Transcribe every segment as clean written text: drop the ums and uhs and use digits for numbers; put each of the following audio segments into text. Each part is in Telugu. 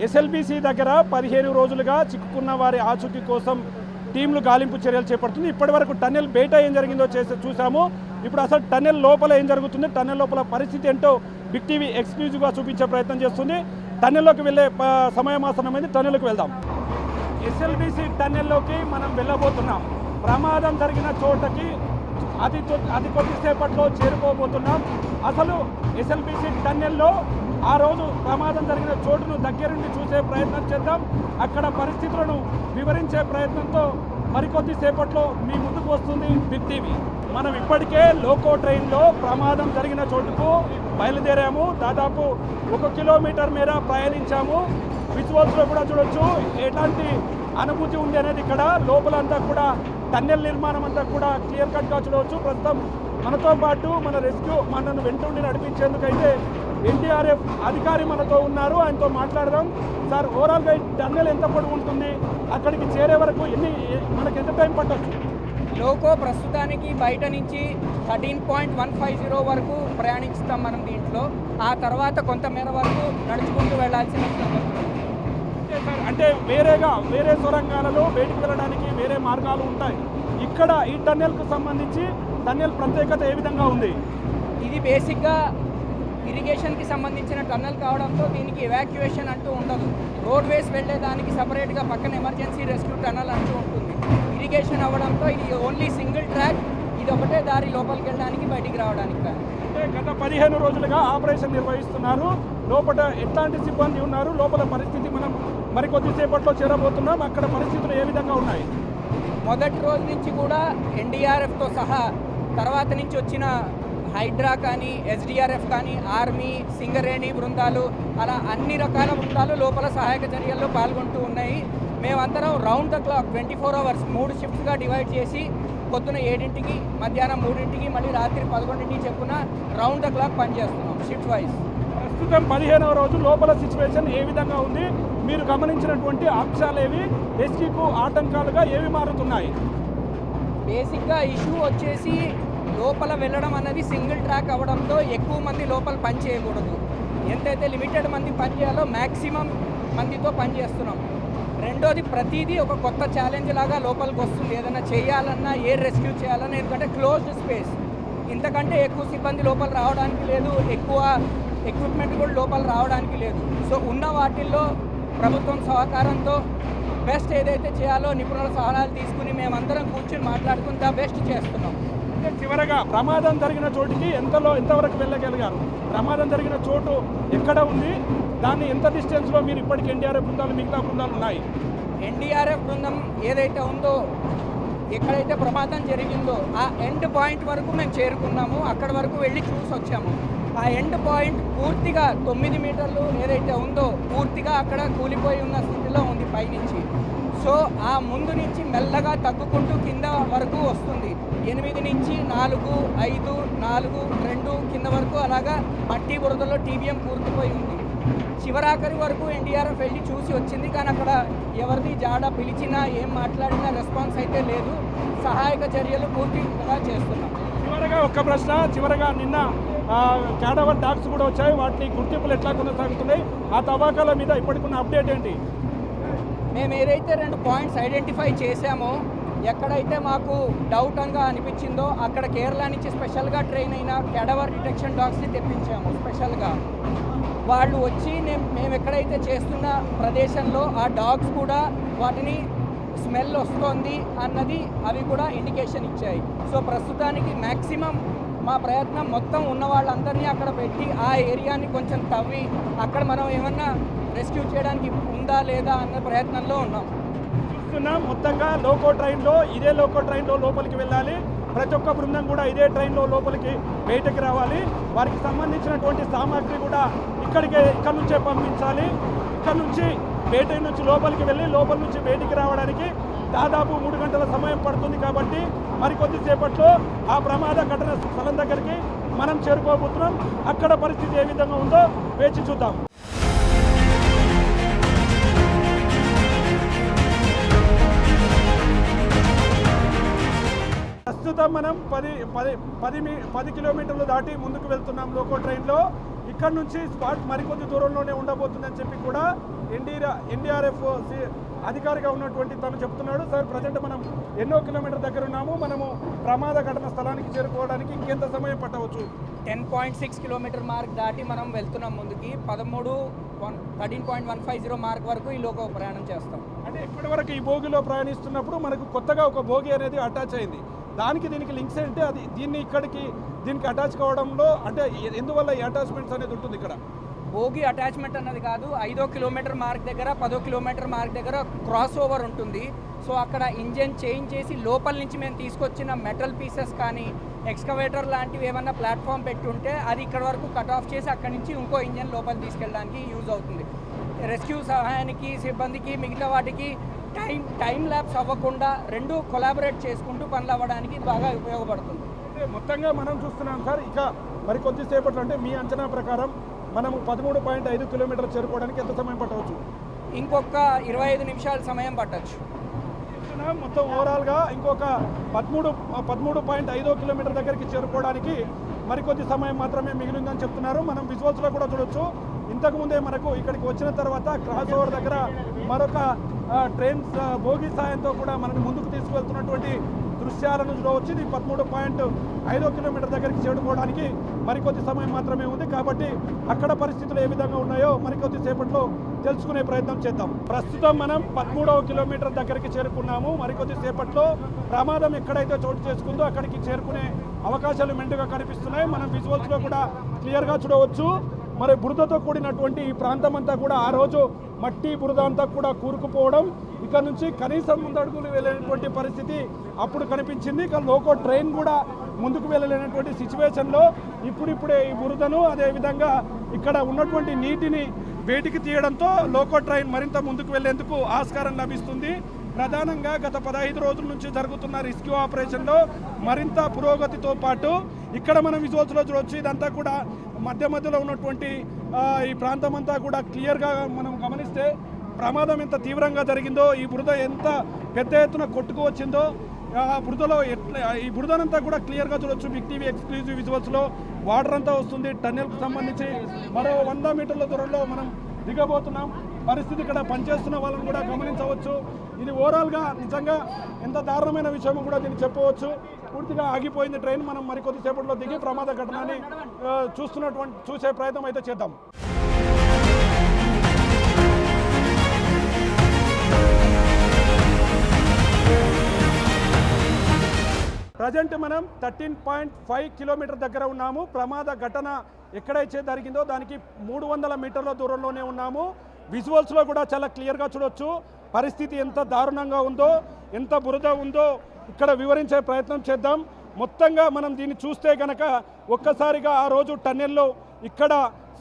ఎస్ఎల్బీసీ దగ్గర 15 రోజులుగా చిక్కుకున్న వారి ఆచూకీ కోసం టీంలు గాలింపు చర్యలు చేపడుతుంది. ఇప్పటి వరకు టన్నెల్ బయట ఏం జరిగిందో చూసాము. ఇప్పుడు అసలు టన్నెల్ లోపల ఏం జరుగుతుంది, టన్నెల్ లోపల పరిస్థితి ఏంటో బిగ్ టీవీ ఎక్స్క్లూజివ్గా చూపించే ప్రయత్నం చేస్తుంది. టన్నెల్లోకి వెళ్ళే సమయం ఆసన్నమైంది. టన్నెల్లోకి వెళ్దాం. ఎస్ఎల్బీసీ టన్నెల్లోకి మనం వెళ్ళబోతున్నాం. ప్రమాదం జరిగిన చోటకి అతి కొద్దిసేపట్లో చేరుకోబోతున్నాం. అసలు ఎస్ఎల్బీసీ టన్నెల్లో ఆ రోజు ప్రమాదం జరిగిన చోటును దగ్గరుండి చూసే ప్రయత్నం చేద్దాం. అక్కడ పరిస్థితులను వివరించే ప్రయత్నంతో మరికొద్ది సేపట్లో మీ ముందుకు వస్తుంది బిగ్ టీవీ. మనం ఇప్పటికే లోకో ట్రైన్లో ప్రమాదం జరిగిన చోటుకు బయలుదేరాము. దాదాపు 1 కిలోమీటర్ మేర ప్రయాణించాము. విజువల్స్లో కూడా చూడొచ్చు ఎలాంటి అనుభూతి ఉంది అనేది. ఇక్కడ లోపలంతా కూడా టన్నెల్ నిర్మాణం అంతా కూడా క్లియర్ కట్గా చూడవచ్చు. ప్రస్తుతం మనతో పాటు మన రెస్క్యూ మనను వెంటుండి నడిపించేందుకైతే ఎన్డీఆర్ఎఫ్ అధికారి మనతో ఉన్నారు. ఆయనతో మాట్లాడదాం. సార్, ఓవరాల్గా టన్నెల్ ఎంత పొడవు ఉంటుంది, అక్కడికి చేరే వరకు మనకి ఎంత టైం పట్టవచ్చు? లోకో ప్రస్తుతానికి బయట నుంచి 13.150 వరకు ప్రయాణిస్తాం మనం దీంట్లో. ఆ తర్వాత కొంతమేర వరకు నడుచుకుంటూ వెళ్లాల్సిన అంటే వేరే సొరంగాలలో బయటకు వెళ్ళడానికి వేరే మార్గాలు ఉంటాయి. ఇక్కడ ఈ టన్నెల్కు సంబంధించి టన్నెల్ ప్రత్యేకత ఏ విధంగా ఉంది? ఇది బేసిక్గా ఇరిగేషన్కి సంబంధించిన టన్నెల్ కావడంతో దీనికి ఎవాక్యుయేషన్ అంటూ ఉండదు. రోడ్వేస్ వెళ్ళేదానికి సపరేట్గా పక్కన ఎమర్జెన్సీ రెస్క్యూ టన్నెల్ అంటూ ఉంటుంది. ఇరిగేషన్ అవ్వడంతో ఇది ఓన్లీ సింగిల్ ట్రాక్. ఇది ఒకటే దారి లోపలికి వెళ్ళడానికి బయటికి రావడానికి. అంటే గత 15 రోజులుగా ఆపరేషన్ నిర్వహిస్తున్నారు. లోపల ఎట్లాంటి సిబ్బంది ఉన్నారు, లోపల పరిస్థితి మనం మరికొద్దిసేపట్లో చేరబోతున్నాం. అక్కడ పరిస్థితులు ఏ విధంగా ఉన్నాయి? మొదటి రోజు నుంచి కూడా ఎన్డీఆర్ఎఫ్తో సహా తర్వాత నుంచి వచ్చిన హైడ్రా కానీ, ఎస్డీఆర్ఎఫ్ కానీ, ఆర్మీ, సింగరేణి బృందాలు, అలా అన్ని రకాల బృందాలు లోపల సహాయక చర్యల్లో పాల్గొంటూ ఉన్నాయి. మేమందరం రౌండ్ ద క్లాక్ 24 అవర్స్ 3 షిఫ్ట్గా డివైడ్ చేసి పొద్దున 7ంటికి, మధ్యాహ్నం 3ంటికి, మళ్ళీ రాత్రి 11ంటికి చెప్పున రౌండ్ ద క్లాక్ పనిచేస్తున్నాం షిఫ్ట్ వైజ్. ప్రస్తుతం 15వ రోజు లోపల సిచ్యువేషన్ ఏ విధంగా ఉంది? మీరు గమనించినటువంటి అంశాలు ఏవి, రెస్క్యూకు ఆటంకాలుగా ఏవి మారుతున్నాయి? బేసిక్గా ఇష్యూ వచ్చేసి లోపల వెళ్ళడం అన్నది సింగిల్ ట్రాక్ అవ్వడంతో ఎక్కువ మంది లోపల పని చేయకూడదు. ఎంతైతే లిమిటెడ్ మంది పని చేయాలో మ్యాక్సిమం మందితో పని చేస్తున్నాం. రెండోది, ప్రతిదీ ఒక కొత్త ఛాలెంజ్ లాగా లోపలికి వస్తుంది. ఏదైనా చేయాలన్నా, ఎయిర్ రెస్క్యూ చేయాలన్నా, ఎందుకంటే క్లోజ్డ్ స్పేస్, ఇంతకంటే ఎక్కువ సిబ్బంది లోపల రావడానికి లేదు, ఎక్కువ ఎక్విప్మెంట్ కూడా లోపల రావడానికి లేదు. సో ఉన్న వాటిల్లో ప్రభుత్వం సహకారంతో బెస్ట్ ఏదైతే చేయాలో నిపుణుల సలహాలు తీసుకుని మేమందరం కూర్చొని మాట్లాడుకుని దా బెస్ట్ చేస్తున్నాం. అంటే చివరగా ప్రమాదం జరిగిన చోటుకి ఎంతవరకు వెళ్ళగలిగారు? ప్రమాదం జరిగిన చోటు ఎక్కడ ఉంది, దాన్ని ఎంత డిస్టెన్స్లో మీరు ఇప్పటికీ ఎన్డీఆర్ఎఫ్ బృందాలు, మిగతా బృందాలు ఉన్నాయి? ఎన్డీఆర్ఎఫ్ బృందం ఏదైతే ఉందో, ఎక్కడైతే ప్రమాదం జరిగిందో ఆ ఎండ్ పాయింట్ వరకు మేము చేరుకున్నాము. అక్కడ వరకు వెళ్ళి చూసి వచ్చాము. ఆ ఎండ్ పాయింట్ పూర్తిగా 9 మీటర్లు ఏదైతే ఉందో పూర్తిగా అక్కడ కూలిపోయి ఉన్న స్థితిలో ఉంది పైనుంచి. సో ఆ ముందు నుంచి మెల్లగా తగ్గుకుంటూ కింద వరకు వస్తుంది. 8 నుంచి 4, 5, 4, 2 కింద వరకు అలాగా మట్టి బురదలో టీబీఎం కూర్చుపోయి ఉంది. చివరాఖరి వరకు ఎన్డీఆర్ఎఫ్ వెళ్ళి చూసి వచ్చింది, కానీ అక్కడ ఎవరిది జాడ పిలిచినా ఏం మాట్లాడినా రెస్పాన్స్ అయితే లేదు. సహాయక చర్యలు పూర్తిగా చేస్తున్నాం. చివరగా ఒక్క ప్రశ్న, చివరగా నిన్న క్యాడవర్ డాగ్స్ కూడా వచ్చాయి. వాటిని గుర్తింపులు ఎట్లా కొనసాగుతున్నాయి? ఆ తవ్వకాల మీద ఇప్పటికున్న అప్డేట్ ఏంటి? మేము ఏదైతే 2 పాయింట్స్ ఐడెంటిఫై చేశామో, ఎక్కడైతే మాకు డౌట్ అంగా అనిపించిందో అక్కడ కేరళ నుంచి స్పెషల్గా ట్రైన్ అయిన క్యాడవర్ డిటెక్షన్ డాగ్స్ని తెప్పించాము స్పెషల్గా. వాళ్ళు వచ్చి మేము ఎక్కడైతే చేస్తున్న ప్రదేశంలో ఆ డాగ్స్ కూడా వాటిని స్మెల్ వస్తుంది అన్నది అవి కూడా ఇండికేషన్ ఇచ్చాయి. సో ప్రస్తుతానికి మ్యాక్సిమం మా ప్రయత్నం మొత్తం ఉన్న వాళ్ళందరినీ అక్కడ పెట్టి ఆ ఏరియాని కొంచెం తవ్వి అక్కడ మనం ఏమన్నా రెస్క్యూ చేయడానికి ఉందా లేదా అన్న ప్రయత్నంలో ఉన్నాం. చూస్తున్నాం మొత్తంగా ఇదే లోకో ట్రైన్లో లోపలికి వెళ్ళాలి. ప్రతి ఒక్క బృందం కూడా ఇదే ట్రైన్లో లోపలికి బయటకు రావాలి. వారికి సంబంధించినటువంటి సామాగ్రి కూడా ఇక్కడ నుంచే పంపించాలి. ఇక్కడ నుంచి బయట నుంచి లోపలికి వెళ్ళి లోపల నుంచి బయటికి రావడానికి దాదాపు 3 గంటల సమయం పడుతుంది. కాబట్టి మరికొద్దిసేపట్లో ఆ ప్రమాద ఘటన స్థలం దగ్గరికి మనం చేరుకోబోతున్నాం. అక్కడ పరిస్థితి ఏ విధంగా ఉందో వేచి చూద్దాం. ప్రస్తుతం మనం 10 కిలోమీటర్లు దాటి ముందుకు వెళ్తున్నాం లోకో ట్రైన్లో. ఇక్కడ నుంచి స్పాట్ మరికొద్ది దూరంలోనే ఉండబోతుందని చెప్పి కూడా ఎన్డీఆర్ఎఫ్ అధికారిగా ఉన్నటువంటి తను చెప్తున్నాడు. సార్ ప్రజెంట్ మనం ఎన్నో కిలోమీటర్ దగ్గర ఉన్నాము, మనము ప్రమాద ఘటన స్థలానికి చేరుకోవడానికి ఇంకెంత సమయం పట్టవచ్చు? 10.6 కిలోమీటర్ మార్క్ దాటి మనం వెళ్తున్నాం ముందుకి. 13.150 మార్క్ వరకు ఈ లోక ప్రయాణం చేస్తాం. అంటే ఇప్పటి వరకు ఈ భోగిలో ప్రయాణిస్తున్నప్పుడు మనకు కొత్తగా ఒక భోగి అనేది అటాచ్ అయింది. దీనికి లింక్స్ ఏంటి? అది దీనికి అటాచ్ కావడంలో అంటే ఎందువల్ల ఈ అటాచ్మెంట్స్ అనేది ఉంటుంది ఇక్కడ? భోగి అటాచ్మెంట్ అన్నది కాదు, 5వ కిలోమీటర్ మార్క్ దగ్గర 10వ కిలోమీటర్ మార్క్ దగ్గర క్రాస్ ఓవర్ ఉంటుంది. సో అక్కడ ఇంజన్ చేంజ్ చేసి లోపల నుంచి మేము తీసుకొచ్చిన మెటల్ పీసెస్ కానీ ఎక్స్కవేటర్ లాంటివి ఏమన్నా ప్లాట్ఫామ్ పెట్టుంటే అది ఇక్కడ వరకు కట్ ఆఫ్ చేసి అక్కడి నుంచి ఇంకో ఇంజన్ లోపల తీసుకెళ్ళడానికి యూజ్ అవుతుంది. రెస్క్యూ సహాయానికి సిబ్బందికి మిగతా వాటికి టైం ల్యాప్స్ అవ్వకుండా రెండు కొలాబరేట్ చేసుకుంటూ పనులు అవ్వడానికి బాగా ఉపయోగపడుతుంది. అంటే మొత్తంగా మనం చూస్తున్నాం సార్, ఇక మరి కొద్దిసేపట్లో అంటే మీ అంచనా ప్రకారం మనము 13.5 కిలోమీటర్లు చేరుకోవడానికి ఎంత సమయం పట్టవచ్చు? ఇంకొక 25 నిమిషాల సమయం పట్టచ్చు. మొత్తం ఓవరాల్గా ఇంకొక 13.5 కిలోమీటర్ దగ్గరికి చేరుకోవడానికి మరికొద్ది సమయం మాత్రమే మిగిలిందని చెప్తున్నారు. మనం విజువల్స్లో కూడా చూడొచ్చు. ఇంతకుముందే మనకు ఇక్కడికి వచ్చిన తర్వాత క్రాస్ ఓవర్ దగ్గర మరొక ట్రైన్ బోగి సాయంతో కూడా మనని ముందుకు తీసుకువెళ్తున్నటువంటి దృశ్యాలను చూడవచ్చు. ఇది 13.5 కిలోమీటర్ దగ్గరికి చేరుకోవడానికి మరికొద్ది సమయం మాత్రమే ఉంది. కాబట్టి అక్కడ పరిస్థితులు ఏ విధంగా ఉన్నాయో మరికొద్ది సేపట్లో తెలుసుకునే ప్రయత్నం చేద్దాం. ప్రస్తుతం మనం 13వ కిలోమీటర్ దగ్గరికి చేరుకున్నాము. మరికొద్ది సేపట్లో ప్రమాదం ఎక్కడైతే చోటు చేసుకుందో అక్కడికి చేరుకునే అవకాశాలు మెండుగా కనిపిస్తున్నాయి. మనం విజువల్స్లో కూడా క్లియర్గా చూడవచ్చు. మరి బురదతో కూడినటువంటి ఈ ప్రాంతం అంతా కూడా ఆ రోజు మట్టి బురద అంతా కూడా కూరుకుపోవడం, ఇక్కడ నుంచి కనీసం ముందడుగులు వెళ్ళలేనటువంటి పరిస్థితి అప్పుడు కనిపించింది. ఇక లోకో ట్రైన్ కూడా ముందుకు వెళ్ళలేనటువంటి సిచ్యువేషన్లో ఇప్పుడిప్పుడే ఈ బురదను అదేవిధంగా ఇక్కడ ఉన్నటువంటి నీటిని వేటికి తీయడంతో లోకో ట్రైన్ మరింత ముందుకు వెళ్లేందుకు ఆస్కారం లభిస్తుంది. ప్రధానంగా గత 15 రోజుల నుంచి జరుగుతున్న రెస్క్యూ ఆపరేషన్లో మరింత పురోగతితో పాటు ఇక్కడ మనం విజువల్స్లో చూడవచ్చు. ఇదంతా కూడా మధ్యలో ఉన్నటువంటి ఈ ప్రాంతం అంతా కూడా క్లియర్గా మనం గమనిస్తే ప్రమాదం ఎంత తీవ్రంగా జరిగిందో, ఈ బురద ఎంత పెద్ద ఎత్తున కొట్టుకు వచ్చిందో ఆ బురదలో ఈ బురదనంతా కూడా క్లియర్గా చూడొచ్చు. బిగ్ టీవీ ఎక్స్క్లూజివ్ విజువల్స్లో వాటర్ అంతా వస్తుంది. టన్నెల్కు సంబంధించి మరో 100 మీటర్ల దూరంలో మనం దిగబోతున్నాం. పరిస్థితి ఇక్కడ పనిచేస్తున్న వాళ్ళని కూడా గమనించవచ్చు. ఇది ఓవరాల్గా నిజంగా ఎంత దారుణమైన విషయం కూడా దీన్ని చెప్పవచ్చు. పూర్తిగా ఆగిపోయింది ట్రైన్. మనం మరికొద్దిసేపట్లో దిగి ప్రమాద ఘటనని చూసే ప్రయత్నం అయితే చేద్దాం. ప్రజెంట్ మనం 13.5 కిలోమీటర్ దగ్గర ఉన్నాము. ప్రమాద ఘటన ఎక్కడైతే జరిగిందో దానికి 300 మీటర్ల దూరంలోనే ఉన్నాము. విజువల్స్లో కూడా చాలా క్లియర్గా చూడొచ్చు. పరిస్థితి ఎంత దారుణంగా ఉందో, ఎంత బురద ఉందో ఇక్కడ వివరించే ప్రయత్నం చేద్దాం. మొత్తంగా మనం దీన్ని చూస్తే కనుక ఒక్కసారిగా ఆ రోజు టన్నెల్లో ఇక్కడ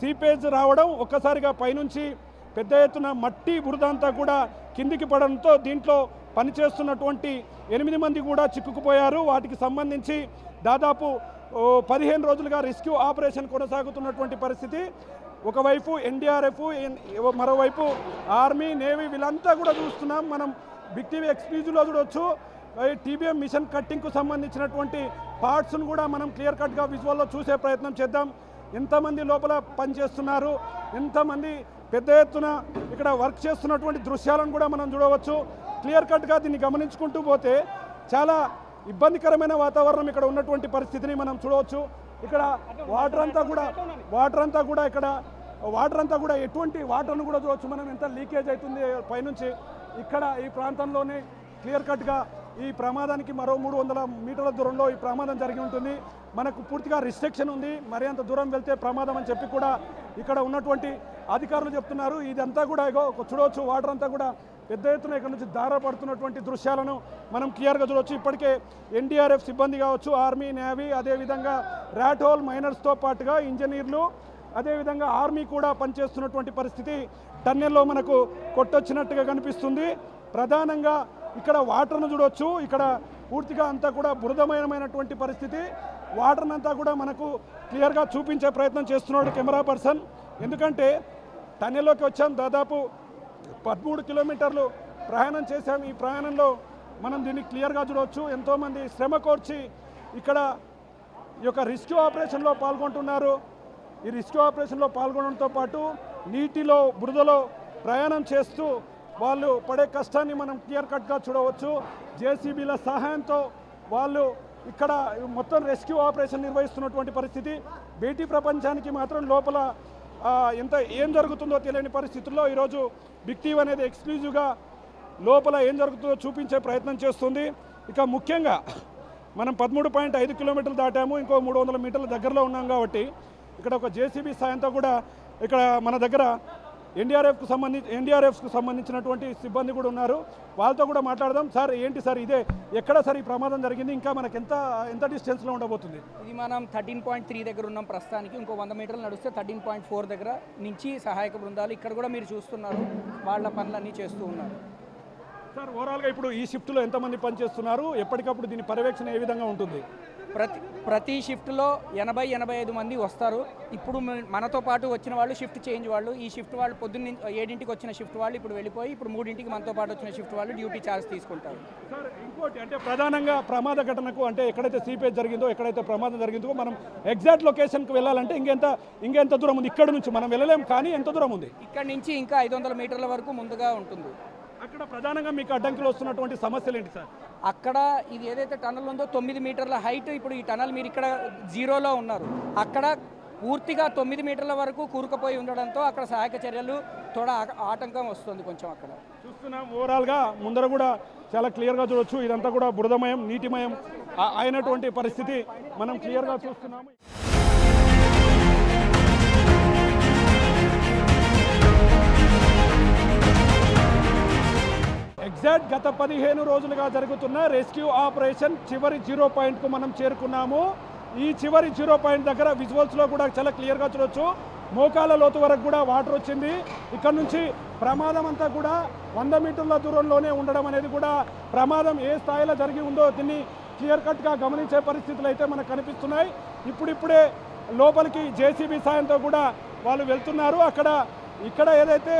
సీపేజ్ రావడం, ఒక్కసారిగా పైనుంచి పెద్ద ఎత్తున మట్టి బురద అంతా కూడా కిందికి పడడంతో దీంట్లో పనిచేస్తున్నటువంటి 8 మంది కూడా చిక్కుకుపోయారు. వాటికి సంబంధించి దాదాపు 15 రోజులుగా రెస్క్యూ ఆపరేషన్ కొనసాగుతున్నటువంటి పరిస్థితి. ఒకవైపు ఎన్డీఆర్ఎఫ్, మరోవైపు ఆర్మీ, నేవీ వీళ్ళంతా కూడా చూస్తున్నాం. మనం బిగ్ టీవీ ఎక్స్క్లూజివ్లో చూడవచ్చు. టీబీఎం మిషన్ కట్టింగ్కు సంబంధించినటువంటి పార్ట్స్ను కూడా మనం క్లియర్ కట్గా విజువల్లో చూసే ప్రయత్నం చేద్దాం. ఎంతమంది లోపల పనిచేస్తున్నారు, ఎంతమంది పెద్ద ఎత్తున ఇక్కడ వర్క్ చేస్తున్నటువంటి దృశ్యాలను కూడా మనం చూడవచ్చు. క్లియర్ కట్గా దీన్ని గమనించుకుంటూ పోతే చాలా ఇబ్బందికరమైన వాతావరణం ఇక్కడ ఉన్నటువంటి పరిస్థితిని మనం చూడవచ్చు. ఇక్కడ వాటర్ అంతా కూడా ఎటువంటి వాటర్ను కూడా చూడవచ్చు మనం, ఎంత లీకేజ్ అవుతుంది పైనుంచి. ఇక్కడ ఈ ప్రాంతంలోనే క్లియర్ కట్గా ఈ ప్రమాదానికి మరో 300 మీటర్ల దూరంలో ఈ ప్రమాదం జరిగి ఉంటుంది. మనకు పూర్తిగా రిస్ట్రిక్షన్ ఉంది, మరి అంత దూరం వెళ్తే ప్రమాదం అని చెప్పి కూడా ఇక్కడ ఉన్నటువంటి అధికారులు చెప్తున్నారు. ఇదంతా కూడా చూడవచ్చు. వాటర్ అంతా కూడా పెద్ద ఎత్తున ఇక్కడ నుంచి పడుతున్నటువంటి దృశ్యాలను మనం క్లియర్గా చూడవచ్చు. ఇప్పటికే ఎన్డీఆర్ఎఫ్ సిబ్బంది కావచ్చు, ఆర్మీ, నేవీ, అదేవిధంగా ర్యాట్ హోల్ మైనర్స్తో పాటుగా ఇంజనీర్లు, అదేవిధంగా ఆర్మీ కూడా పనిచేస్తున్నటువంటి పరిస్థితి టన్నెల్లో మనకు కొట్టొచ్చినట్టుగా కనిపిస్తుంది. ప్రధానంగా ఇక్కడ వాటర్ను చూడవచ్చు. ఇక్కడ పూర్తిగా అంతా కూడా బురదమయమైనటువంటి పరిస్థితి. వాటర్ని అంతా కూడా మనకు క్లియర్గా చూపించే ప్రయత్నం చేస్తున్నాడు కెమెరా పర్సన్. ఎందుకంటే టన్నెల్లోకి వచ్చాం, దాదాపు 13 కిలోమీటర్లు ప్రయాణం చేశాం. ఈ ప్రయాణంలో మనం దీన్ని క్లియర్గా చూడవచ్చు. ఎంతోమంది శ్రమ కోర్చి ఇక్కడ ఈ యొక్క రెస్క్యూ ఆపరేషన్లో పాల్గొంటున్నారు. ఈ రెస్క్యూ ఆపరేషన్లో పాల్గొనడంతో పాటు నీటిలో బురదలో ప్రయాణం చేస్తూ వాళ్ళు పడే కష్టాన్ని మనం క్లియర్ కట్గా చూడవచ్చు. జేసీబీల సహాయంతో వాళ్ళు ఇక్కడ మొత్తం రెస్క్యూ ఆపరేషన్ నిర్వహిస్తున్నటువంటి పరిస్థితి. బయటి ప్రపంచానికి మాత్రం లోపల ఏం జరుగుతుందో తెలియని పరిస్థితుల్లో ఈరోజు బిగ్ టీవీ అనేది ఎక్స్క్లూజివ్గా లోపల ఏం జరుగుతుందో చూపించే ప్రయత్నం చేస్తుంది. ఇక ముఖ్యంగా మనం 13.5 కిలోమీటర్లు దాటాము, ఇంకో 300 మీటర్ల దగ్గరలో ఉన్నాం కాబట్టి ఇక్కడ ఒక జేసీబీ సాయంతో కూడా ఇక్కడ మన దగ్గర ఎన్డీఆర్ఎఫ్కు సంబంధించినటువంటి సిబ్బంది కూడా ఉన్నారు. వాళ్ళతో కూడా మాట్లాడదాం. సార్ ఏంటి సార్ ఇదే ఎక్కడ సార్ ఈ ప్రమాదం జరిగింది, ఇంకా మనకి ఎంత డిస్టెన్స్లో ఉండబోతుంది? ఇది మనం 13.3 దగ్గర ఉన్నాం ప్రస్తుతానికి. ఇంకో 100 మీటర్లు నడిస్తే 13.4 దగ్గర నుంచి సహాయక బృందాలు ఇక్కడ కూడా మీరు చూస్తున్నారు వాళ్ళ పనులన్నీ చేస్తూ ఉన్నారు. సార్ ఓవరాల్గా ఇప్పుడు ఈ షిఫ్ట్లో ఎంతమంది పనిచేస్తున్నారు, ఎప్పటికప్పుడు దీని పర్యవేక్షణ ఏ విధంగా ఉంటుంది? ప్రతి షిఫ్ట్లో 80-85 మంది వస్తారు. ఇప్పుడు మనతో పాటు వచ్చిన వాళ్ళు షిఫ్ట్ చేంజ్ వాళ్ళు, ఈ షిఫ్ట్ వాళ్ళు పొద్దున్న 7ంటికి వచ్చిన షిఫ్ట్ వాళ్ళు ఇప్పుడు వెళ్ళిపోయి ఇప్పుడు 3ంటికి మనతో పాటు వచ్చిన షిఫ్ట్ వాళ్ళు డ్యూటీ ఛార్జ్ తీసుకుంటారు. సార్ ఇంకోటి అంటే ప్రధానంగా ప్రమాద ఘటనకు అంటే ఎక్కడైతే సీపేజ్ జరిగిందో, ఎక్కడైతే ప్రమాదం జరిగిందో మనం ఎగ్జాక్ట్ లొకేషన్కి వెళ్ళాలంటే ఇంకెంత దూరం ఉంది? ఇక్కడ నుంచి మనం వెళ్ళలేం, కానీ ఎంత దూరం ఉంది? ఇక్కడ నుంచి ఇంకా 500 మీటర్ల వరకు ముందుగా ఉంటుంది. అక్కడ ప్రధానంగా మీకు అడ్డంకులు వస్తున్నటువంటి సమస్యలు ఏంటి సార్? అక్కడ ఇది ఏదైతే టనల్ ఉందో 9 మీటర్ల హైట్, ఇప్పుడు ఈ టనల్ మీరు ఇక్కడ 0లో ఉన్నారు, అక్కడ పూర్తిగా 9 మీటర్ల వరకు కూరుకుపోయి ఉండడంతో అక్కడ సహాయక చర్యలు తోడా ఆటంకం వస్తుంది కొంచెం. అక్కడ చూస్తున్నాం ఓవరాల్గా ముందర కూడా చాలా క్లియర్గా చూడొచ్చు. ఇదంతా కూడా బురదమయం, నీటిమయం అయినటువంటి పరిస్థితి మనం క్లియర్గా చూస్తున్నాము. ఎగ్జాక్ట్ గత 15 రోజులుగా జరుగుతున్న రెస్క్యూ ఆపరేషన్ చివరి 0 పాయింట్కు మనం చేరుకున్నాము. ఈ చివరి 0 పాయింట్ దగ్గర విజువల్స్లో కూడా చాలా క్లియర్గా చూడొచ్చు. మోకాల లోతు వరకు కూడా వాటర్ వచ్చింది. ఇక్కడ నుంచి ప్రమాదం అంతా కూడా 100 మీటర్ల దూరంలోనే ఉండడం అనేది కూడా ప్రమాదం ఏ స్థాయిలో జరిగి ఉందో దీన్ని క్లియర్ కట్గా గమనించే పరిస్థితులు అయితే మనకు కనిపిస్తున్నాయి. ఇప్పుడిప్పుడే లోపలికి జేసీబీ సాయంతో కూడా వాళ్ళు వెళ్తున్నారు. ఇక్కడ ఏదైతే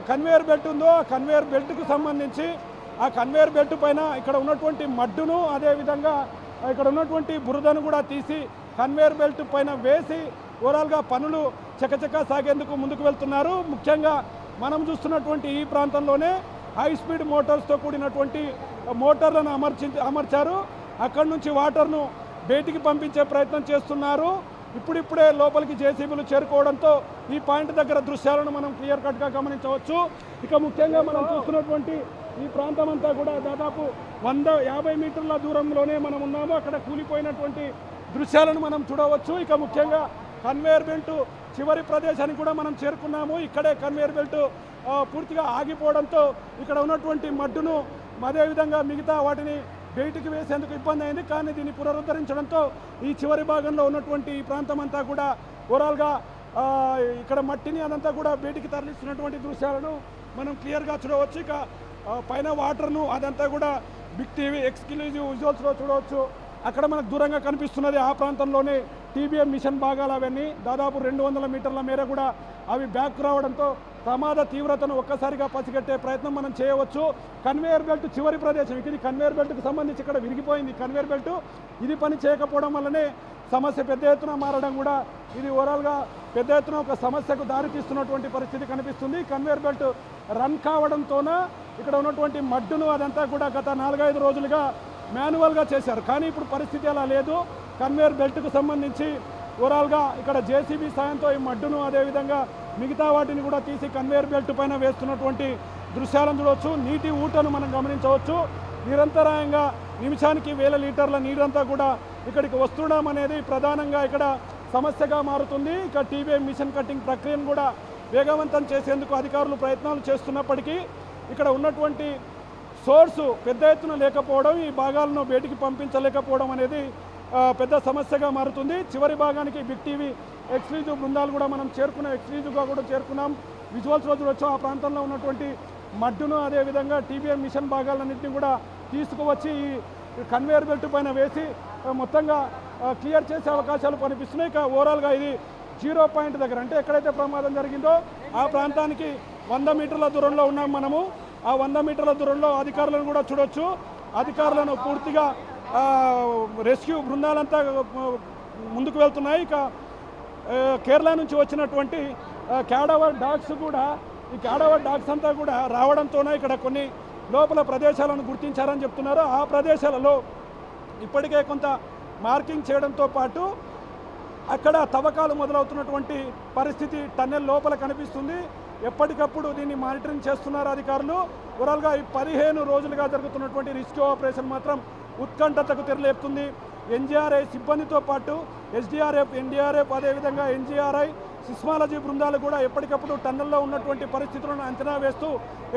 కన్వేయర్ బెల్ట్ ఉందో ఆ కన్వేయర్ బెల్ట్కు సంబంధించి ఆ కన్వేయర్ బెల్ట్ పైన ఇక్కడ ఉన్నటువంటి మడ్డును, అదేవిధంగా ఇక్కడ ఉన్నటువంటి బురదను కూడా తీసి కన్వేయర్ బెల్ట్ పైన వేసి ఓవరాల్గా పనులు చకచకా సాగేందుకు ముందుకు వెళ్తున్నారు. ముఖ్యంగా మనం చూస్తున్నటువంటి ఈ ప్రాంతంలోనే హై స్పీడ్ మోటార్స్తో కూడినటువంటి మోటార్లను అమర్చారు. అక్కడి నుంచి వాటర్ను బయటికి పంపించే ప్రయత్నం చేస్తున్నారు. ఇప్పుడిప్పుడే లోపలికి జేసీబీలు చేరుకోవడంతో ఈ పాయింట్ దగ్గర దృశ్యాలను మనం క్లియర్ కట్గా గమనించవచ్చు. ఇక ముఖ్యంగా మనం చూస్తున్నటువంటి ఈ ప్రాంతం అంతా కూడా దాదాపు 150 మీటర్ల దూరంలోనే మనం ఉన్నాము. అక్కడ కూలిపోయినటువంటి దృశ్యాలను మనం చూడవచ్చు. ఇక ముఖ్యంగా కన్వేయర్ బెల్ట్ చివరి ప్రదేశానికి కూడా మనం చేరుకున్నాము. ఇక్కడే కన్వేయర్ బెల్ట్ పూర్తిగా ఆగిపోవడంతో ఇక్కడ ఉన్నటువంటి మడ్డును అదేవిధంగా మిగతా వాటిని బయటికి వేసేందుకు ఇబ్బంది అయింది. కానీ దీన్ని పునరుద్ధరించడంతో ఈ చివరి భాగంలో ఉన్నటువంటి ఈ ప్రాంతం అంతా కూడా ఓవరాల్గా ఇక్కడ మట్టిని అదంతా కూడా బయటికి తరలిస్తున్నటువంటి దృశ్యాలను మనం క్లియర్గా చూడవచ్చు. ఇక పైన వాటర్ను అదంతా కూడా బిగ్ టీవీ ఎక్స్క్లూజివ్ విజువల్స్లో చూడవచ్చు. అక్కడ మనకు దూరంగా కనిపిస్తున్నది ఆ ప్రాంతంలోనే టీబీఎం మిషన్ భాగాలు. అవన్నీ దాదాపు 200 మీటర్ల మేర కూడా అవి బ్యాక్ రావడంతో ప్రమాద తీవ్రతను ఒక్కసారిగా పసిగట్టే ప్రయత్నం మనం చేయవచ్చు. కన్వేయర్ బెల్ట్ చివరి ప్రదేశం ఇది. కన్వేయర్ బెల్ట్కి సంబంధించి ఇక్కడ విరిగిపోయింది కన్వేయర్ బెల్ట్. ఇది పని చేయకపోవడం వల్లనే సమస్య పెద్ద ఎత్తున మారడం కూడా ఇది ఓవరాల్గా పెద్ద ఎత్తున ఒక సమస్యకు దారితీస్తున్నటువంటి పరిస్థితి కనిపిస్తుంది. కన్వేయర్ బెల్ట్ రన్ కావడంతోన ఇక్కడ ఉన్నటువంటి మడ్డును అదంతా కూడా గత 4-5 రోజులుగా మాన్యువల్గా చేశారు. కానీ ఇప్పుడు పరిస్థితి అలా లేదు. కన్వేయర్ బెల్ట్కు సంబంధించి ఓవరాల్గా ఇక్కడ జేసీబీ సాయంతో ఈ మడ్డును అదేవిధంగా మిగతా వాటిని కూడా తీసి కన్వేయర్ బెల్ట్ పైన వేస్తున్నటువంటి దృశ్యాలను చూడవచ్చు. నీటి ఊటను మనం గమనించవచ్చు. నిరంతరాయంగా నిమిషానికి 1000 లీటర్ల నీరంతా కూడా ఇక్కడికి వస్తుండడం అనేది ప్రధానంగా ఇక్కడ సమస్యగా మారుతుంది. ఇక టీబీఎం మిషన్ కట్టింగ్ ప్రక్రియను కూడా వేగవంతం చేసేందుకు అధికారులు ప్రయత్నాలు చేస్తున్నప్పటికీ ఇక్కడ ఉన్నటువంటి సోర్సు పెద్ద ఎత్తున లేకపోవడం, ఈ భాగాలను బయటికి పంపించలేకపోవడం అనేది పెద్ద సమస్యగా మారుతుంది. చివరి భాగానికి బిగ్ టీవీ ఎక్స్క్లూజివ్ బృందాలు కూడా మనం ఎక్స్క్లూజివ్గా కూడా చేరుకున్నాం. విజువల్స్లో చూడొచ్చు ఆ ప్రాంతంలో ఉన్నటువంటి మడ్డును అదేవిధంగా టీబీఎం మిషన్ భాగాలన్నింటినీ కూడా తీసుకువచ్చి ఈ కన్వేయర్ బెల్ట్ పైన వేసి మొత్తంగా క్లియర్ చేసే అవకాశాలు కనిపిస్తున్నాయి. ఇక ఓవరాల్గా ఇది 0 పాయింట్ దగ్గర అంటే ఎక్కడైతే ప్రమాదం జరిగిందో ఆ ప్రాంతానికి 100 మీటర్ల దూరంలో ఉన్నాం మనము. ఆ 100 మీటర్ల దూరంలో అధికారులను కూడా చూడొచ్చు. అధికారులను పూర్తిగా రెస్క్యూ బృందాలంతా ముందుకు వెళ్తున్నాయి. ఇక కేరళ నుంచి వచ్చినటువంటి క్యాడవర్ డాగ్స్ కూడా ఈ క్యాడవర్ డాగ్స్ అంతా కూడా రావడంతోనే ఇక్కడ కొన్ని లోపల ప్రదేశాలను గుర్తించారని చెప్తున్నారు. ఆ ప్రదేశాలలో ఇప్పటికే కొంత మార్కింగ్ చేయడంతో పాటు అక్కడ తవ్వకాలు మొదలవుతున్నటువంటి పరిస్థితి టన్నెల్ లోపల కనిపిస్తుంది. ఎప్పటికప్పుడు దీన్ని మానిటరింగ్ చేస్తున్నారు అధికారులు. ఓవరాల్గా ఈ 15 రోజులుగా జరుగుతున్నటువంటి రెస్క్యూ ఆపరేషన్ మాత్రం ఉత్కంఠతకు తెరలేపుతుంది. ఎన్డీఆర్ఐ సిబ్బందితో పాటు ఎస్డీఆర్ఎఫ్, ఎన్డీఆర్ఎఫ్, అదేవిధంగా ఎన్జీఆర్ఐ, సిస్మాలజీ బృందాలు కూడా ఎప్పటికప్పుడు టన్నెల్లో ఉన్నటువంటి పరిస్థితులను అంచనా వేస్తూ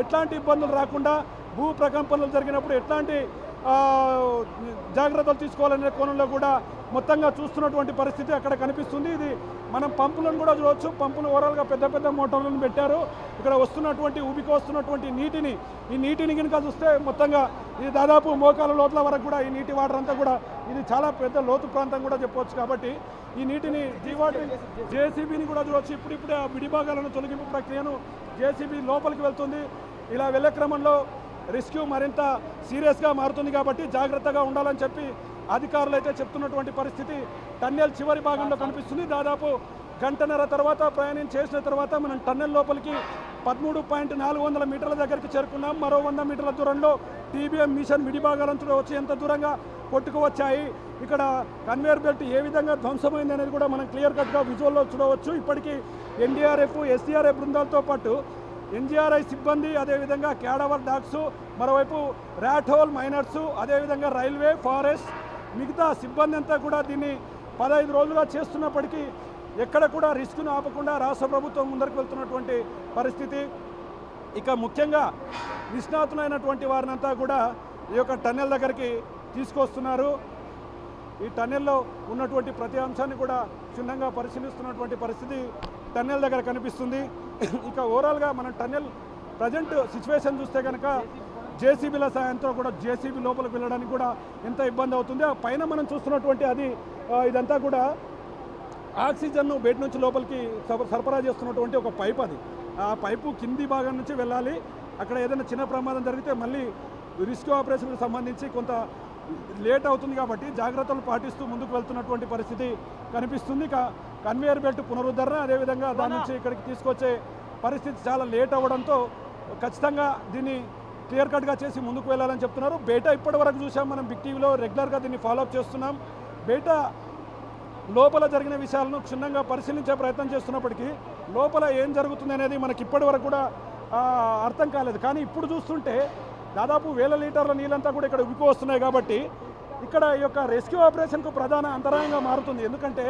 ఎట్లాంటి ఇబ్బందులు రాకుండా భూ ప్రకంపనలు జరిగినప్పుడు ఎట్లాంటి జాగ్రత్తలు తీసుకోవాలనే కోణంలో కూడా మొత్తంగా చూస్తున్నటువంటి పరిస్థితి అక్కడ కనిపిస్తుంది. ఇది మనం పంపులను కూడా చూడవచ్చు. పంపులు ఓవరాల్గా పెద్ద పెద్ద మోటార్లను పెట్టారు. ఇక్కడ వస్తున్నటువంటి ఉబికి వస్తున్నటువంటి ఈ నీటిని కనుక చూస్తే మొత్తంగా ఇది దాదాపు మోకాల లోతుల వరకు కూడా ఈ నీటి వాటర్ అంతా కూడా ఇది చాలా పెద్ద లోతు ప్రాంతం కూడా చెప్పవచ్చు. కాబట్టి ఈ నీటిని జేసీబీని కూడా చూడవచ్చు. ఇప్పుడిప్పుడే ఆ విడిభాగాలను తొలగింపు ప్రక్రియను జేసీబీ లోపలికి వెళ్తుంది. ఇలా వెళ్ళే క్రమంలో రెస్క్యూ మరింత సీరియస్గా మారుతుంది. కాబట్టి జాగ్రత్తగా ఉండాలని చెప్పి అధికారులు అయితే చెప్తున్నటువంటి పరిస్థితి టన్నెల్ చివరి భాగంలో కనిపిస్తుంది. దాదాపు గంటన్నర తర్వాత ప్రయాణం చేసిన తర్వాత మనం టన్నెల్ లోపలికి 13.400 మీటర్ల దగ్గరికి చేరుకున్నాం. మరో 100 మీటర్ల దూరంలో టీబీఎం మిషన్ విడిభాగాలంతో వచ్చి ఎంత దూరంగా కొట్టుకువచ్చాయి, ఇక్కడ కన్వేయర్ బెల్ట్ ఏ విధంగా ధ్వంసమైంది అనేది కూడా మనం క్లియర్ కట్గా విజువల్లో చూడవచ్చు. ఇప్పటికీ ఎన్డీఆర్ఎఫ్, ఎస్డీఆర్ఎఫ్ బృందాలతో పాటు ఎన్జీఆర్ఐ సిబ్బంది, అదేవిధంగా క్యాడవర్ డాగ్స్, మరోవైపు ర్యాట్ హోల్ మైనర్స్, అదేవిధంగా రైల్వే, ఫారెస్ట్, మిగతా సిబ్బంది అంతా కూడా దీన్ని 15 రోజులుగా చేస్తున్నప్పటికీ ఎక్కడ కూడా రిస్క్ను ఆపకుండా రాష్ట్ర ప్రభుత్వం ముందరికి వెళ్తున్నటువంటి పరిస్థితి. ఇక ముఖ్యంగా నిష్ణాతులైనటువంటి వారినంతా కూడా ఈ యొక్క టన్నెల్ దగ్గరికి తీసుకొస్తున్నారు. ఈ టన్నెల్లో ఉన్నటువంటి ప్రతి అంశాన్ని కూడా క్షుణ్ణంగా పరిశీలిస్తున్నటువంటి పరిస్థితి టన్నెల్ దగ్గర కనిపిస్తుంది. ఇక ఓవరాల్గా మనం టన్నెల్ ప్రజెంట్ సిచ్యువేషన్ చూస్తే కనుక జేసీబీల సాయంతో కూడా జేసీబీ లోపలికి వెళ్ళడానికి కూడా ఎంత ఇబ్బంది అవుతుంది. ఆ పైన మనం చూస్తున్నటువంటి అది ఇదంతా కూడా ఆక్సిజన్ను బయట నుంచి లోపలికి సరఫరా చేస్తున్నటువంటి ఒక పైప్. అది ఆ పైపు కింది భాగం నుంచి వెళ్ళాలి. అక్కడ ఏదైనా చిన్న ప్రమాదం జరిగితే మళ్ళీ రెస్క్యూ ఆపరేషన్కి సంబంధించి కొంత లేట్ అవుతుంది. కాబట్టి జాగ్రత్తలు పాటిస్తూ ముందుకు వెళ్తున్నటువంటి పరిస్థితి కనిపిస్తుంది. కన్వేయర్ బెల్ట్ పునరుద్ధరణ, అదేవిధంగా దాని నుంచి ఇక్కడికి తీసుకొచ్చే పరిస్థితి చాలా లేట్ అవ్వడంతో ఖచ్చితంగా దీన్ని క్లియర్ కట్గా చేసి ముందుకు వెళ్ళాలని చెప్తున్నారు. బేటా ఇప్పటి వరకు చూసాం మనం బిగ్ టీవీలో రెగ్యులర్గా దీన్ని ఫాలోఅప్ చేస్తున్నాం. బేటా లోపల జరిగిన విషయాలను క్షుణ్ణంగా పరిశీలించే ప్రయత్నం చేస్తున్నప్పటికీ లోపల ఏం జరుగుతుంది అనేది మనకి ఇప్పటి వరకు కూడా అర్థం కాలేదు. కానీ ఇప్పుడు చూస్తుంటే దాదాపు 1000 లీటర్ల నీళ్ళంతా కూడా ఇక్కడ ఉబికి వస్తున్నాయి. కాబట్టి ఇక్కడ ఈ యొక్క రెస్క్యూ ఆపరేషన్కు ప్రధాన అంతరాయంగా మారుతుంది. ఎందుకంటే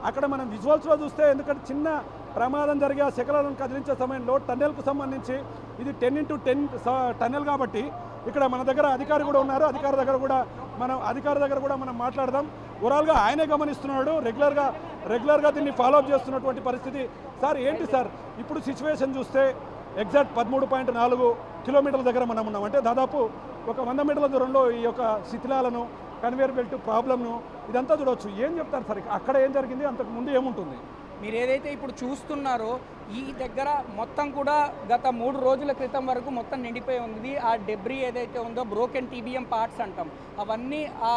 అక్కడ మనం విజువల్స్లో చూస్తే, ఎందుకంటే చిన్న ప్రమాదం జరిగే ఆ శకలాలను కదిలించే సమయంలో టన్నెల్కు సంబంధించి ఇది 10x10 టన్నెల్ కాబట్టి ఇక్కడ మన దగ్గర అధికారి కూడా ఉన్నారు. అధికారి దగ్గర కూడా మనం మాట్లాడదాం. ఓవరాల్గా ఆయనే గమనిస్తున్నాడు, రెగ్యులర్గా దీన్ని ఫాలోఅప్ చేస్తున్నటువంటి పరిస్థితి. సార్ ఏంటి సార్ ఇప్పుడు సిచ్యువేషన్ చూస్తే ఎగ్జాక్ట్ 13.4 కిలోమీటర్ల దగ్గర మనం ఉన్నాం. అంటే దాదాపు ఒక 100 మీటర్ల దూరంలో ఈ యొక్క శిథిలాలను, కన్వేయర్ బెల్ట్ ప్రాబ్లమ్ను ఇదంతా చూడవచ్చు. ఏం చెప్తారు సార్, అక్కడ ఏం జరిగింది, అంతకు ముందు ఏముంటుంది? మీరు ఏదైతే ఇప్పుడు చూస్తున్నారో ఈ దగ్గర మొత్తం కూడా గత 3 రోజుల క్రితం వరకు మొత్తం నిండిపోయి ఉంది. ఆ డెబ్రీ ఏదైతే ఉందో బ్రోకెన్ టీబీఎం పార్ట్స్ అంటాం, అవన్నీ ఆ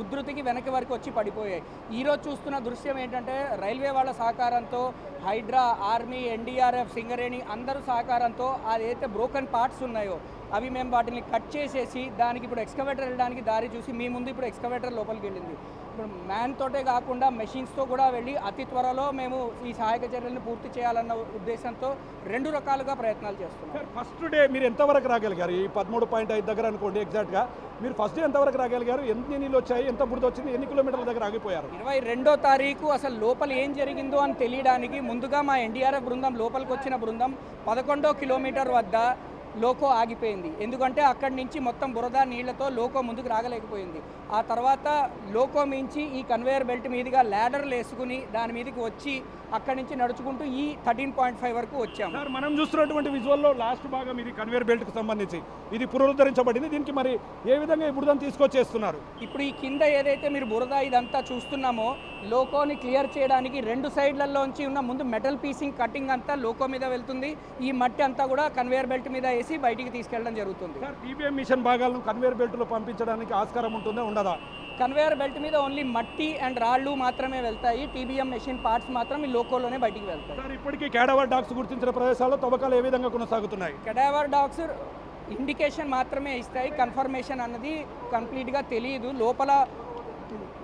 ఉధృతికి వెనక వరకు వచ్చి పడిపోయాయి. ఈరోజు చూస్తున్న దృశ్యం ఏంటంటే రైల్వే వాళ్ళ సహకారంతో, హైడ్రా, ఆర్మీ, ఎన్డీఆర్ఎఫ్, సింగరేణి అందరూ సహకారంతో అదైతే బ్రోకెన్ పార్ట్స్ ఉన్నాయో అవి మేము వాటిని కట్ చేసేసి దానికి ఇప్పుడు ఎక్స్కవేటర్ వెళ్ళడానికి దారి చూసి మీ ముందు ఇప్పుడు ఎక్స్కవేటర్ లోపలికి వెళ్ళింది. ఇప్పుడు మ్యాన్ తోటే కాకుండా మెషిన్స్తో కూడా వెళ్ళి అతి త్వరలో మేము ఈ సహాయక చర్యలను పూర్తి చేయాలన్న ఉద్దేశంతో 2 రకాలుగా ప్రయత్నాలు చేస్తున్నాం. ఫస్ట్ డే మీరు ఎంతవరకు రాగలిగారు? ఈ 13.5 దగ్గర అనుకోండి ఎగ్జాక్ట్గా. మీరు ఫస్ట్ డే ఎంతవరకు రాగలిగారు? ఎన్ని నీళ్ళు వచ్చాయి, ఎంత బురద వచ్చింది, ఎన్ని కిలోమీటర్ల దగ్గర ఆగిపోయారు? 22వ తారీఖు అసలు లోపల ఏం జరిగిందో అని తెలియడానికి ముందుగా మా ఎన్డీఆర్ఎఫ్ బృందం లోపలికి వచ్చిన బృందం 11వ కిలోమీటర్ వద్ద లోకో ఆగిపోయింది. ఎందుకంటే అక్కడి నుంచి మొత్తం బురద నీళ్లతో లోకో ముందుకు రాగలేకపోయింది. ఆ తర్వాత లోకో మించి ఈ కన్వేయర్ బెల్ట్ మీదుగా ల్యాడర్లు వేసుకుని దాని మీదకి వచ్చి అక్కడి నుంచి నడుచుకుంటూ ఈ 13.5 వరకు వచ్చాము. సార్ మనం చూస్తున్నటువంటి విజువల్లో లాస్ట్ భాగం ఇది కన్వేయర్ బెల్ట్కి సంబంధించి ఇది పునరుద్ధరించబడింది. దీనికి మరి ఏ విధంగా ఈ బురదను తీసుకొచ్చేస్తున్నారు? ఇప్పుడు ఈ కింద ఏదైతే మీరు బురద ఇదంతా చూస్తున్నామో లోకోని క్లియర్ చేయడానికి 2 సైడ్లలోంచి ఉన్న ముందు మెటల్ పీసింగ్ కటింగ్ అంతా లోకో మీద వెళ్తుంది. ఈ మట్టి అంతా కూడా కన్వేయర్ బెల్ట్ మీద వేసి బయటికి తీసుకెళ్ళడం జరుగుతుంది. సార్ టీబీఎం మిషన్ భాగాలను కన్వేయర్ బెల్ట్లో పంపించడానికి ఆస్కారం ఉంటుందా ఉండదా? కన్వేయర్ బెల్ట్ మీద ఓన్లీ మట్టి అండ్ రాళ్ళు మాత్రమే వెళ్తాయి. టీబీఎం మెషిన్ పార్ట్స్ మాత్రం ఈ లోకోలోనే బయటికి వెళ్తాయి. సార్ ఇప్పటికీ క్యాడవర్ డాగ్స్ గుర్తించిన ప్రదేశాల్లో తవ్వకాలు ఏ విధంగా కొనసాగుతున్నాయి? కెడావర్ డాగ్స్ ఇండికేషన్ మాత్రమే ఇస్తాయి, కన్ఫర్మేషన్ అన్నది కంప్లీట్గా తెలియదు. లోపల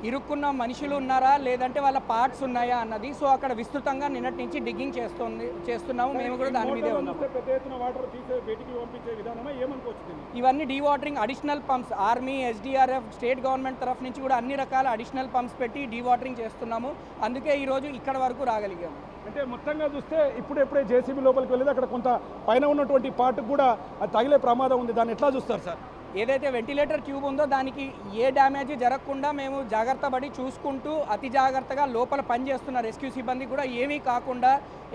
ఇరుక్కున్న మనుషులు ఉన్నారా లేదంటే వాళ్ళ పార్ట్స్ ఉన్నాయా అన్నది. సో అక్కడ విస్తృతంగా నిన్నటి నుంచి డిగ్గింగ్ చేస్తున్నాము. మేము కూడా దాని మీదే ఉన్నాము. ఇవన్నీ dewatering additional pumps army, SDRF, state government తరఫు నుంచి కూడా అన్ని రకాల అడిషనల్ పంప్స్ పెట్టి డీవాటరింగ్ చేస్తున్నాము. అందుకే ఈరోజు ఇక్కడ వరకు రాగలిగాము. అంటే మొత్తంగా చూస్తే ఇప్పుడే జేసీబీ లోపలికి వెళ్ళేది అక్కడ కొంత పైన ఉన్నటువంటి పార్ట్ కూడా అది తగిలే ప్రమాదం ఉంది. దాన్ని ఎట్లా చూస్తారు సార్? ఏదైతే వెంటిలేటర్ ట్యూబ్ ఉందో దానికి ఏ డ్యామేజ్ జరగకుండా మేము జాగ్రత్త పడి చూసుకుంటూ అతి జాగ్రత్తగా లోపల పనిచేస్తున్న రెస్క్యూ సిబ్బంది కూడా ఏమీ కాకుండా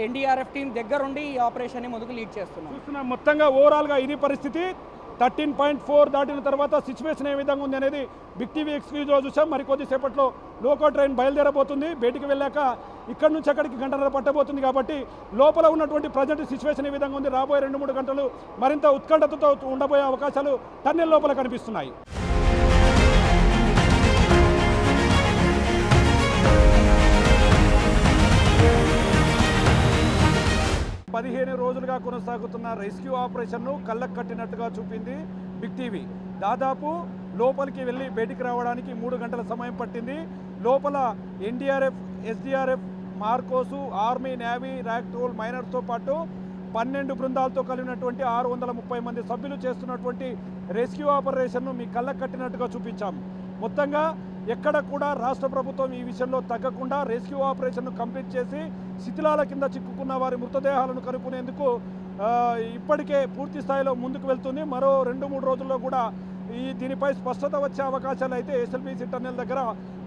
ఎన్డీఆర్ఎఫ్ టీం దగ్గరుండి ఈ ఆపరేషన్ని ముందుకు లీడ్ చేస్తున్నాం. మొత్తంగా ఓవరాల్గా ఇది పరిస్థితి. 13.4 దాటిన తర్వాత సిచ్యువేషన్ ఏ విధంగా ఉంది అనేది బిగ్ టీవీ ఎక్స్క్లూజివ్లో చూసాం. మరికొద్దిసేపట్లో లోకో ట్రైన్ బయలుదేరబోతుంది. బయటికి వెళ్ళాక ఇక్కడ నుంచి అక్కడికి గంటన్నర పట్టబోతుంది. కాబట్టి లోపల ఉన్నటువంటి ప్రజెంట్ సిచ్యువేషన్ ఏ విధంగా ఉంది, రాబోయే 2-3 గంటలు మరింత ఉత్కంఠతతో ఉండబోయే అవకాశాలు టన్నెల్ లోపల కనిపిస్తున్నాయి. 15 రోజులుగా కొనసాగుతున్న రెస్క్యూ ఆపరేషన్ను కళ్ళకు కట్టినట్టుగా చూపింది బిగ్ టీవీ. దాదాపు లోపలికి వెళ్ళి బయటికి రావడానికి 3 గంటల సమయం పట్టింది. లోపల NDRF, SDRF, MARCOS, army, navy, ర్యాక్టోల్, మైనర్తో పాటు 12 బృందాలతో కలిగినటువంటి 630 మంది సభ్యులు చేస్తున్నటువంటి రెస్క్యూ ఆపరేషన్ను మీ కళ్ళకు కట్టినట్టుగా చూపించాము. మొత్తంగా ఎక్కడ కూడా రాష్ట్ర ప్రభుత్వం ఈ విషయంలో తగ్గకుండా రెస్క్యూ ఆపరేషన్ను కంప్లీట్ చేసి శిథిలాల కింద చిక్కుకున్న వారి మృతదేహాలను కనుక్కునేందుకు ఇప్పటికే పూర్తి స్థాయిలో ముందుకు వెళ్తుంది. మరో 2-3 రోజుల్లో కూడా దీనిపై స్పష్టత వచ్చే అవకాశాలు అయితే ఎస్ఎల్బీసీ టన్నెల్ దగ్గర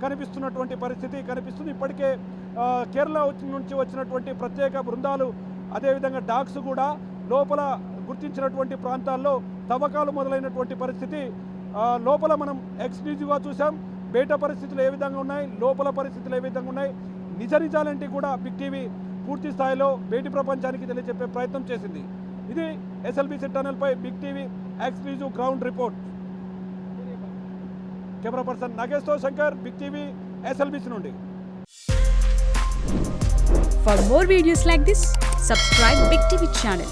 కనిపిస్తున్నటువంటి పరిస్థితి కనిపిస్తుంది. ఇప్పటికే కేరళ నుంచి వచ్చినటువంటి ప్రత్యేక బృందాలు, అదేవిధంగా డాగ్స్ కూడా లోపల గుర్తించినటువంటి ప్రాంతాల్లో తవ్వకాలు మొదలైనటువంటి పరిస్థితి లోపల మనం ఎక్స్క్లూజివ్గా చూసాం. బయట పరిస్థితులు ఏ విధంగా ఉన్నాయి, లోపల పరిస్థితులు ఏ విధంగా ఉన్నాయి, నిజాలంటే కూడా బిగ్ టీవీ పూర్తి స్థాయిలో బయటి ప్రపంచానికి తెలియజెప్పే ప్రయత్నం చేసింది. ఇది ఎస్ఎల్బీసీ టన్నెల్పై big TV exclusive ground report. Camera person నాగేశ్తో శంకర్, బిగ్ టీవీ, ఎస్ఎల్బీసీ నుండి. For more videos like this, subscribe Big TV channel.